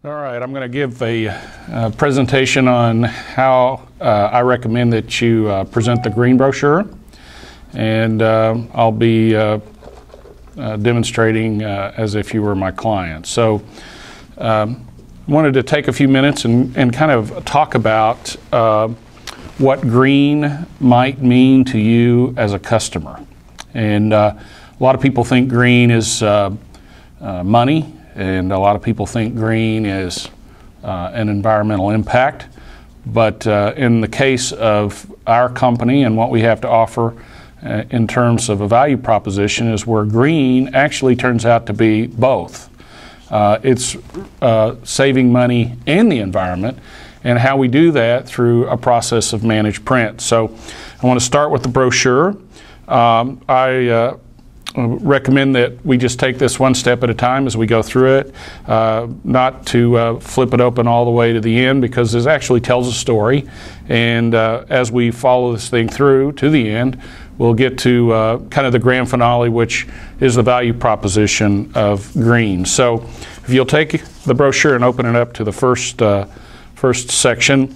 All right, I'm going to give a presentation on how I recommend that you present the green brochure, and I'll be demonstrating as if you were my client. So I wanted to take a few minutes and kind of talk about what green might mean to you as a customer. And a lot of people think green is money. And a lot of people think green is an environmental impact. But in the case of our company and what we have to offer in terms of a value proposition is where green actually turns out to be both. It's saving money and the environment, and how we do that through a process of managed print. So I want to start with the brochure. I recommend that we just take this one step at a time as we go through it, not to flip it open all the way to the end, because this actually tells a story, and as we follow this thing through to the end, we'll get to kind of the grand finale, which is the value proposition of green. So if you'll take the brochure and open it up to the first section,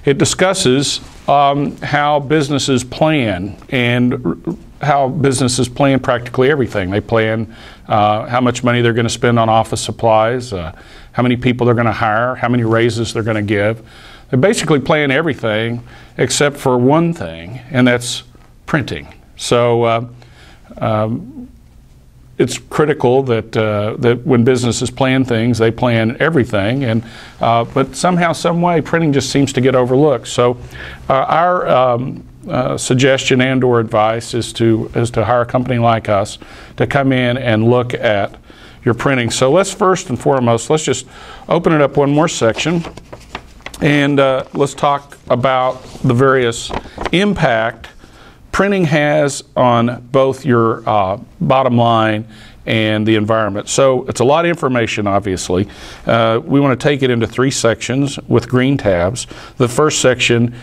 it discusses how businesses plan, and how businesses plan practically everything. They plan how much money they're going to spend on office supplies, how many people they're going to hire, how many raises they're going to give. They basically plan everything except for one thing, and that's printing. So it's critical that that when businesses plan things, they plan everything, and but somehow, some way, printing just seems to get overlooked. So our suggestion and/or advice is to hire a company like us to come in and look at your printing. So let's first and foremost, let's just open it up one more section, and let's talk about the various impact printing has on both your bottom line and the environment. So it's a lot of information, obviously. We want to take it into three sections with green tabs. The first section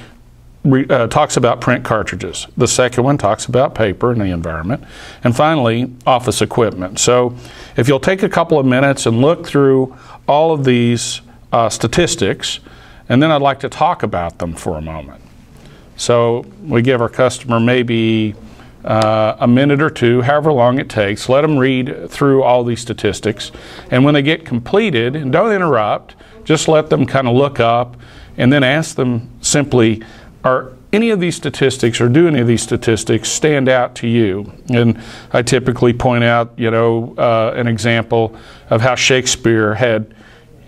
talks about print cartridges. The second one talks about paper and the environment. And finally, office equipment. So if you'll take a couple of minutes and look through all of these statistics, and then I'd like to talk about them for a moment. So we give our customer maybe a minute or two, however long it takes. Let them read through all these statistics. And when they get completed, and don't interrupt, just let them kind of look up and then ask them simply, are any of these statistics, or do any of these statistics stand out to you? And I typically point out, you know, an example of how Shakespeare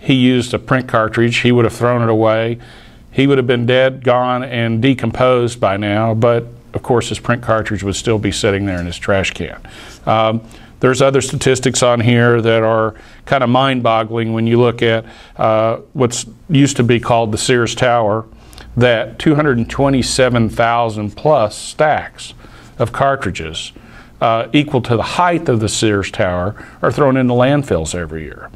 he used a print cartridge. He would have thrown it away. He would have been dead, gone, and decomposed by now, but of course his print cartridge would still be sitting there in his trash can. There's other statistics on here that are kind of mind-boggling when you look at what's used to be called the Sears Tower, that 227,000 plus stacks of cartridges equal to the height of the Sears Tower are thrown into landfills every year.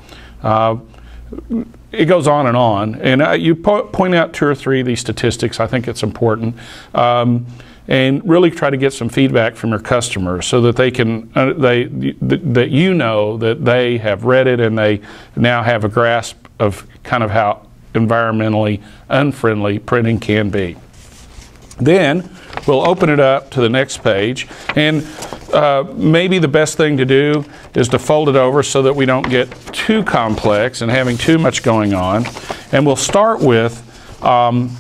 It goes on, and you point out two or three of these statistics. I think it's important, and really try to get some feedback from your customers so that they can that you know that they have read it and they now have a grasp of kind of how environmentally unfriendly printing can be. Then we'll open it up to the next page, and maybe the best thing to do is to fold it over so that we don't get too complex and having too much going on. And we'll start with an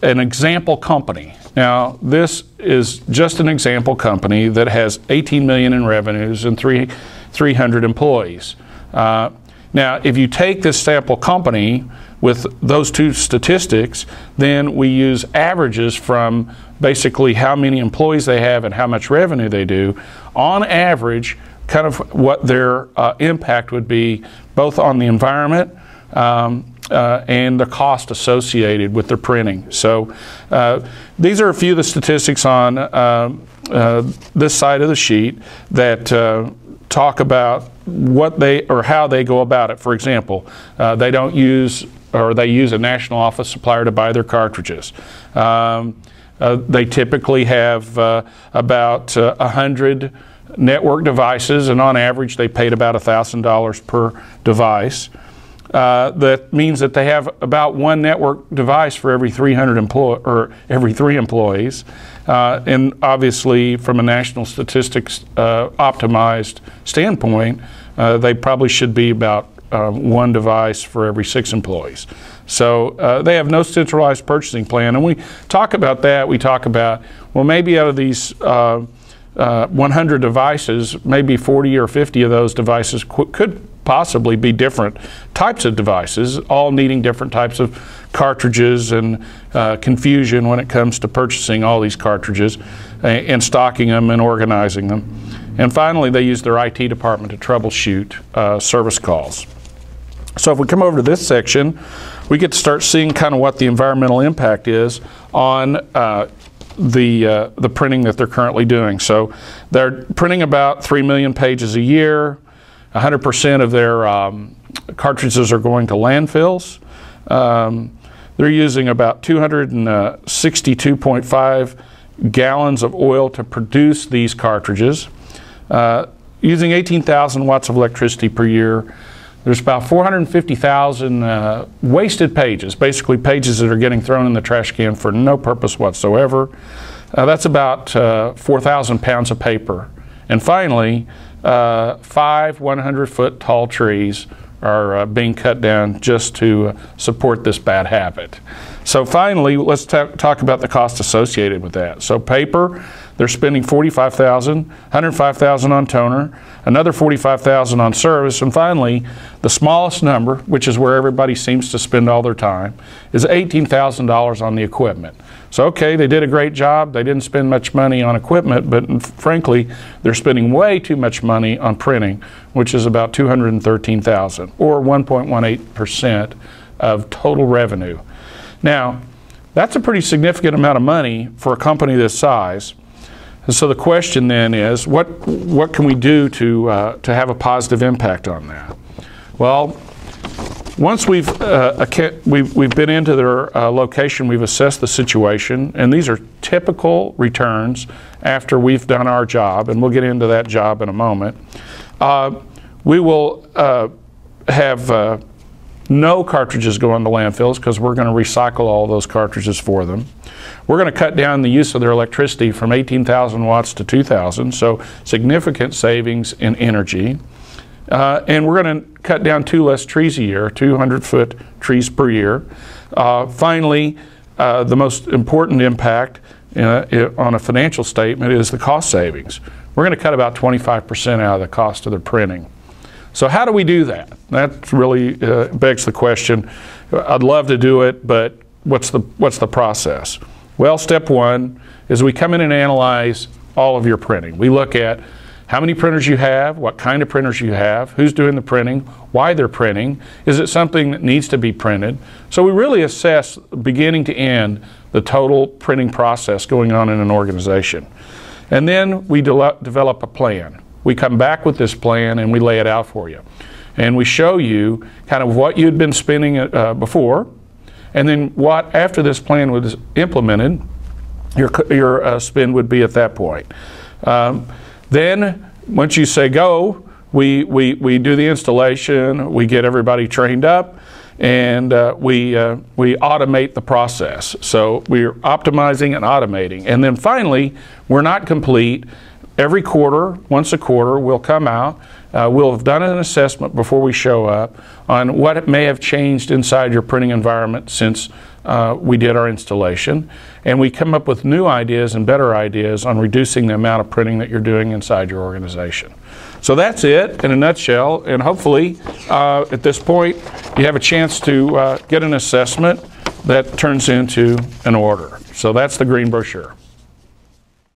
example company. Now, this is just an example company that has 18 million in revenues and 300 employees. Now, if you take this sample company with those two statistics, then we use averages from basically how many employees they have and how much revenue they do. On average, kind of what their impact would be both on the environment and the cost associated with their printing. So these are a few of the statistics on this side of the sheet that talk about what they or how they go about it. For example, they don't use, or they use a national office supplier to buy their cartridges. They typically have about 100 network devices, and on average they paid about $1,000 per device. That means that they have about one network device for every 300 or every 3 employees. And obviously, from a national statistics optimized standpoint, they probably should be about one device for every 6 employees. So they have no centralized purchasing plan. And we talk about that. We talk about, well, maybe out of these 100 devices, maybe 40 or 50 of those devices could possibly be different types of devices, all needing different types of cartridges, and confusion when it comes to purchasing all these cartridges and stocking them and organizing them. And finally, they use their IT department to troubleshoot service calls. So if we come over to this section, we get to start seeing kind of what the environmental impact is on the printing that they're currently doing. So they're printing about 3 million pages a year. 100% of their cartridges are going to landfills. They're using about 262.5 gallons of oil to produce these cartridges. Using 18,000 watts of electricity per year. There's about 450,000 wasted pages, basically pages that are getting thrown in the trash can for no purpose whatsoever. That's about 4,000 pounds of paper. And finally, 5 100-foot tall trees are being cut down just to support this bad habit. So finally, let's talk about the cost associated with that. So paper, they're spending $45,000, $105,000 on toner, another $45,000 on service, and finally, the smallest number, which is where everybody seems to spend all their time, is $18,000 on the equipment. So okay, they did a great job. They didn't spend much money on equipment, but frankly, they're spending way too much money on printing, which is about $213,000, or 1.18% of total revenue. Now, that's a pretty significant amount of money for a company this size. And so the question then is, what can we do to have a positive impact on that? Well, once we've been into their location, we've assessed the situation, and these are typical returns after we've done our job, and we'll get into that job in a moment. We will have no cartridges go into landfills because we're going to recycle all those cartridges for them. We're going to cut down the use of their electricity from 18,000 watts to 2,000, so significant savings in energy. And we're going to cut down 2 less trees a year, 200-foot trees per year. Finally, the most important impact on a financial statement is the cost savings. We're going to cut about 25% out of the cost of their printing. So how do we do that? That really begs the question. I'd love to do it, but what's the process? Well, step one is we come in and analyze all of your printing. We look at how many printers you have, what kind of printers you have, who's doing the printing, why they're printing, is it something that needs to be printed? So we really assess, beginning to end, the total printing process going on in an organization. And then we develop a plan. We come back with this plan and we lay it out for you. And we show you kind of what you'd been spending before, and then what, after this plan was implemented, your spend would be at that point. Then, once you say go, we do the installation, we get everybody trained up, and we automate the process. So we're optimizing and automating. And then finally, we're not complete. Every quarter, once a quarter, we'll come out. We'll have done an assessment before we show up on what may have changed inside your printing environment since we did our installation. And we come up with new ideas and better ideas on reducing the amount of printing that you're doing inside your organization. So that's it in a nutshell. And hopefully, at this point, you have a chance to get an assessment that turns into an order. So that's the green brochure.